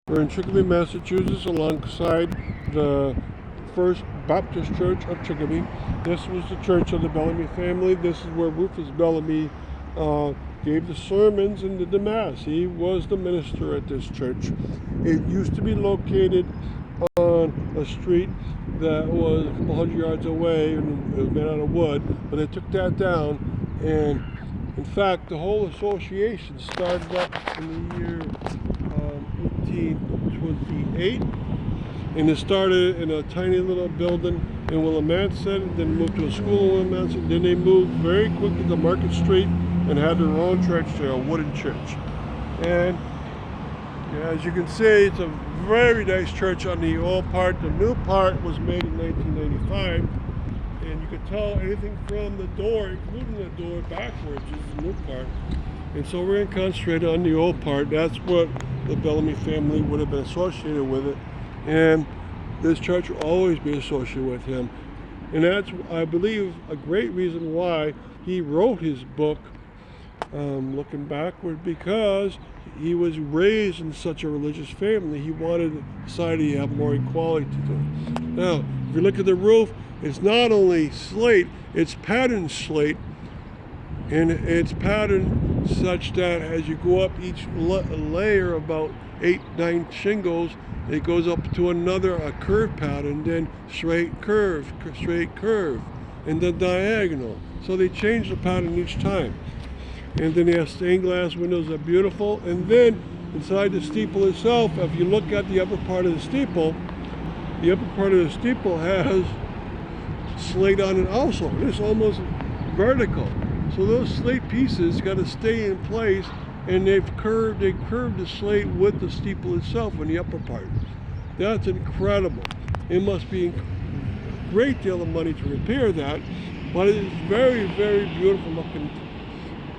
We're in Chicopee, Massachusetts, alongside the First Baptist Church of Chicopee. This was the church of the Bellamy family. This is where Rufus Bellamy gave the sermons and did the Mass. He was the minister at this church. It used to be located on a street that was a couple hundred yards away, and it was made out of wood, but they took that down. And in fact, the whole association started up in the year 1828, and it started in a tiny little building in Willimantic, then moved to a school in Willimantic, then they moved very quickly to Market Street and had their own church there, a wooden church. And as you can see, it's a very nice church on the old part. The new part was made in 1995, and you could tell anything from the door, including the door backwards, is the new part. And so we're going to concentrate on the old part. That's what the Bellamy family would have been associated with it, and this church will always be associated with him. And that's, I believe, a great reason why he wrote his book, looking backward, because he was raised in such a religious family. He wanted society to have more equality to it. Now, if you look at the roof, it's not only slate, it's patterned slate, and it's patterned such that as you go up each layer, about 8-9 shingles, it goes up to a curve pattern, then straight curve, and then diagonal. So they change the pattern each time. And then they have stained glass windows that are beautiful. And then inside the steeple itself, if you look at the upper part of the steeple has slate on it also. It's almost vertical. So those slate pieces got to stay in place, and they curved the slate with the steeple itself in the upper part. That's incredible. It must be a great deal of money to repair that, but it is very, very beautiful looking.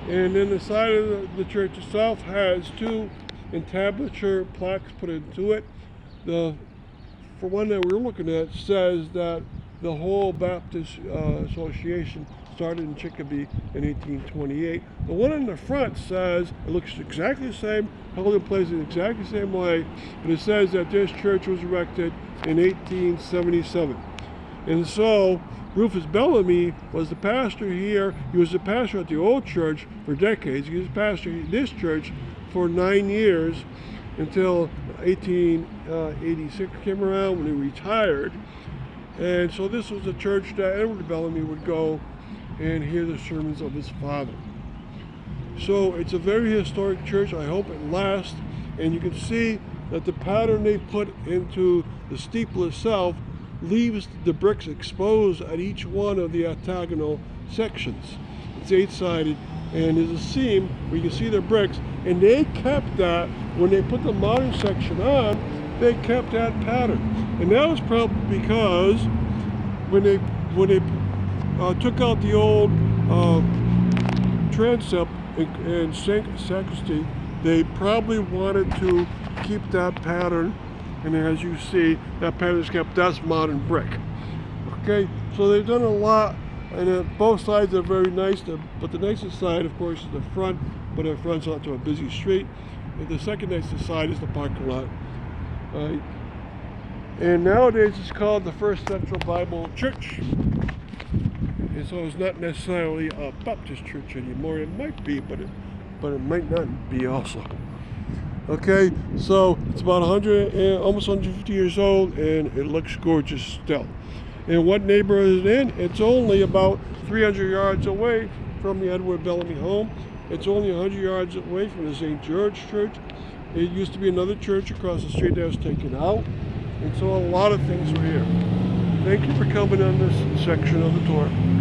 And then the side of the church itself has 2 entablature plaques put into it. For one that we're looking at, says that the whole Baptist Association started in Chicopee in 1828. The one in the front says, it looks exactly the same, held in place in exactly the same way, but it says that this church was erected in 1877. And so Rufus Bellamy was the pastor here. He was the pastor at the old church for decades. He was the pastor at this church for 9 years until 1886 came around, when he retired. And so this was the church that Edward Bellamy would go and hear the sermons of his father. So it's a very historic church. I hope it lasts. And you can see that the pattern they put into the steeple itself leaves the bricks exposed at each one of the octagonal sections. It's 8-sided, and there's a seam where you can see the bricks, and they kept that when they put the modern section on. They kept that pattern, and that was probably because when they took out the old transept and sacristy, they probably wanted to keep that pattern. And as you see, that pattern is kept. That's modern brick. Okay, so they've done a lot, and both sides are very nice. But the nicest side, of course, is the front, but it fronts onto a busy street. And the second nicest side is the parking lot. And nowadays it's called the First Central Bible Church. And so it's not necessarily a Baptist church anymore. It might be, but it might not be also. Okay, so it's about almost 150 years old, and it looks gorgeous still. And what neighborhood is it in? It's only about 300 yards away from the Edward Bellamy home. It's only 100 yards away from the St. George Church. It used to be another church across the street that was taken out. And so a lot of things were here. Thank you for coming on this section of the tour.